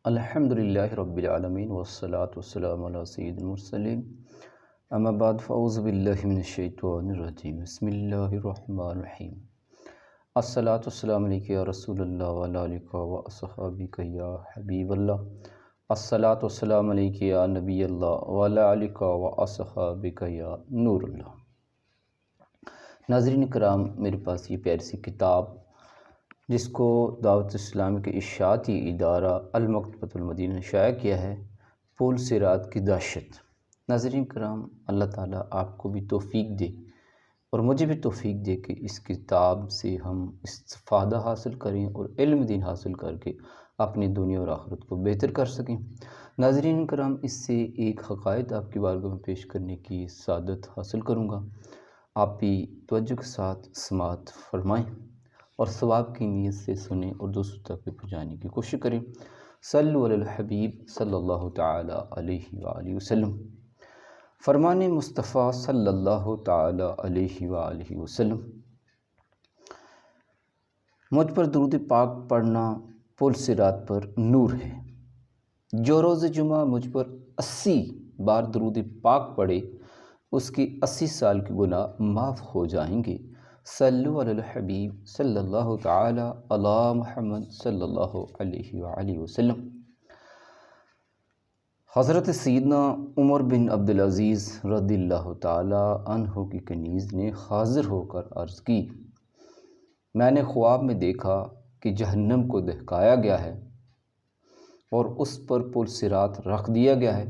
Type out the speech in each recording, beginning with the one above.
الحمدللہ رب العالمین والصلاة والسلام علی سید المرسلین اما بعد فاعوذ باللہ من الشیطان الرجیم بسم اللہ الرحمن الرحیم الصلاة والسلام علیکہ یا رسول اللہ وعلی آلکہ واصحابکہ یا حبیب اللہ الصلاة والسلام علیکہ یا نبی اللہ وعلی آلکہ واصحابکہ یا نور اللہ۔ ناظرین کرام، میرے پاس یہ پیاری سی کتاب جس کو دعوت اسلامی کے اشاعتی ادارہ المکتبۃ المدینہ نے شائع کیا ہے، پل صراط کی دہشت۔ ناظرین کرام، اللہ تعالیٰ آپ کو بھی توفیق دے اور مجھے بھی توفیق دے کہ اس کتاب سے ہم استفادہ حاصل کریں اور علم دین حاصل کر کے اپنی دنیا اور آخرت کو بہتر کر سکیں۔ ناظرین کرام، اس سے ایک حقائق آپ کی بارگاہ میں پیش کرنے کی سعادت حاصل کروں گا، آپ بھی توجہ کے ساتھ سماعت فرمائیں اور ثواب کی نیت سے سنیں اور دوسروں تک بھی پہنچانے کی کوشش کریں۔ صلو علی الحبیب صلی اللہ تعالی علیہ وآلہ وسلم۔ فرمان مصطفیٰ صلی اللہ تعالی علیہ وآلہ وسلم: مجھ پر درود پاک پڑھنا پل صراط پر نور ہے۔ جو روز جمعہ مجھ پر 80 بار درود پاک پڑھے، اس کی 80 سال کے گناہ معاف ہو جائیں گے۔ صلو علی الحبیب صلی اللہ تعالی علی محمد صلی اللہ علیہ وآلہ وسلم۔ حضرت سیدنا عمر بن عبدالعزیز رضی اللہ تعالی عنہ کی کنیز نے حاضر ہو کر عرض کی، میں نے خواب میں دیکھا کہ جہنم کو دہکایا گیا ہے اور اس پر پل صراط رکھ دیا گیا ہے۔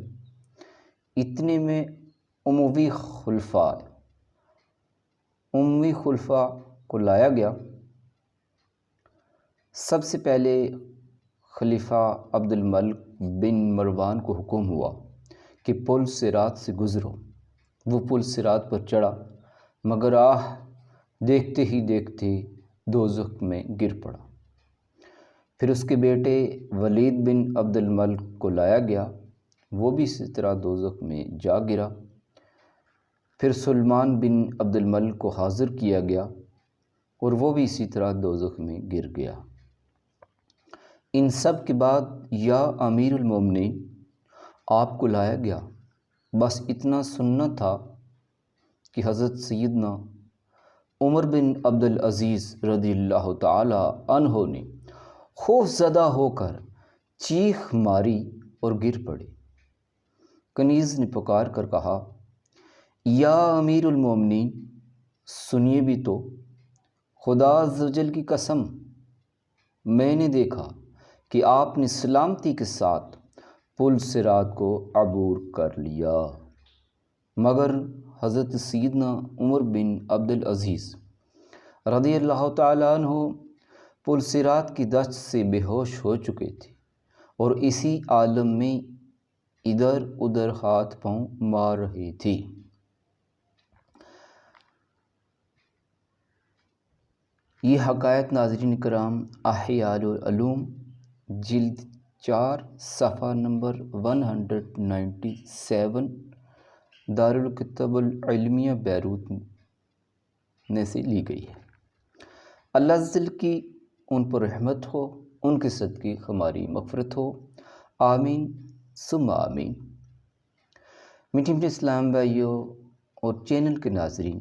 اتنے میں اموی خلفاء کو لایا گیا۔ سب سے پہلے خلیفہ عبد الملک بن مروان کو حکم ہوا کہ پل صراط سے گزرو۔ وہ پل صراط پر چڑھا، مگر دیکھتے ہی دیکھتے دوزخ میں گر پڑا۔ پھر اس کے بیٹے ولید بن عبد الملک کو لایا گیا، وہ بھی اسی طرح دوزخ میں جا گرا۔ پھر سلمان بن عبد الملک کو حاضر کیا گیا اور وہ بھی اسی طرح دوزخ میں گر گیا۔ ان سب کے بعد یا امیر المومنین آپ کو لایا گیا۔ بس اتنا سننا تھا کہ حضرت سیدنا عمر بن عبدالعزیز رضی اللہ تعالی عنہ نے خوف زدہ ہو کر چیخ ماری اور گر پڑے۔ کنیز نے پکار کر کہا، یا امیر المومنین، سنیے بھی تو، خدا عزوجل کی قسم، میں نے دیکھا کہ آپ نے سلامتی کے ساتھ پل صراط کو عبور کر لیا، مگر حضرت سیدنا عمر بن عبدالعزیز رضی اللہ تعالی عنہ پل صراط کی دہشت سے بے ہوش ہو چکے تھے اور اسی عالم میں ادھر ادھر ہاتھ پاؤں مار رہے تھے۔ یہ حقائق ناظرین کرام احیاء العلوم جلد 4 صفحہ نمبر 197 دارالکتب العلمیہ بیروت نے سے لی گئی ہے۔ اللہ عزوجل کی ان پر رحمت ہو، ان کے صدقے ہماری مغفرت ہو، آمین ثم آمین۔ میٹھے میٹھے اسلام بھائیوں اور چینل کے ناظرین،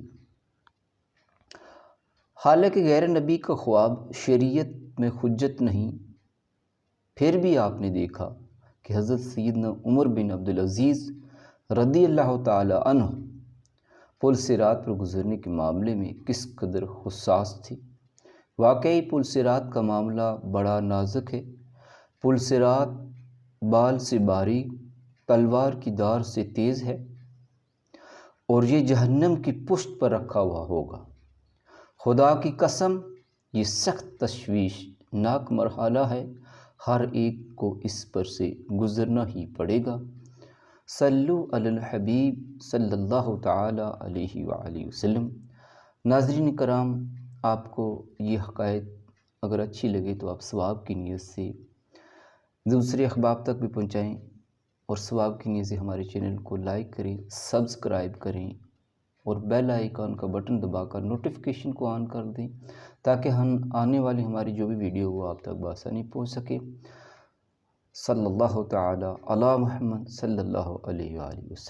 حالانکہ غیر نبی کا خواب شریعت میں حجت نہیں، پھر بھی آپ نے دیکھا کہ حضرت سیدنا عمر بن عبدالعزیز رضی اللہ تعالی عنہ پل صراط پر گزرنے کے معاملے میں کس قدر حساس تھے۔ واقعی پل صراط کا معاملہ بڑا نازک ہے۔ پل صراط بال سے باریک، تلوار کی دھار سے تیز ہے اور یہ جہنم کی پشت پر رکھا ہوا ہوگا۔ خدا کی قسم، یہ سخت تشویشناک مرحلہ ہے، ہر ایک کو اس پر سے گزرنا ہی پڑے گا۔ صلو علی الحبیب صلی اللہ تعالی علیہ وآلہ وسلم۔ ناظرین کرام، آپ کو یہ حقائق اگر اچھی لگے تو آپ ثواب کی نیت سے دوسرے احباب تک بھی پہنچائیں اور ثواب کی نیت سے ہمارے چینل کو لائک کریں، سبسکرائب کریں اور بیل آئیکن کا بٹن دبا کر نوٹیفیکیشن کو آن کر دیں تاکہ ہم آنے والی ہماری جو بھی ویڈیو وہ آپ تک بآسانی پہنچ سکے۔ صلی اللہ تعالی علی محمد صلی اللہ علیہ وآلہ وسلم۔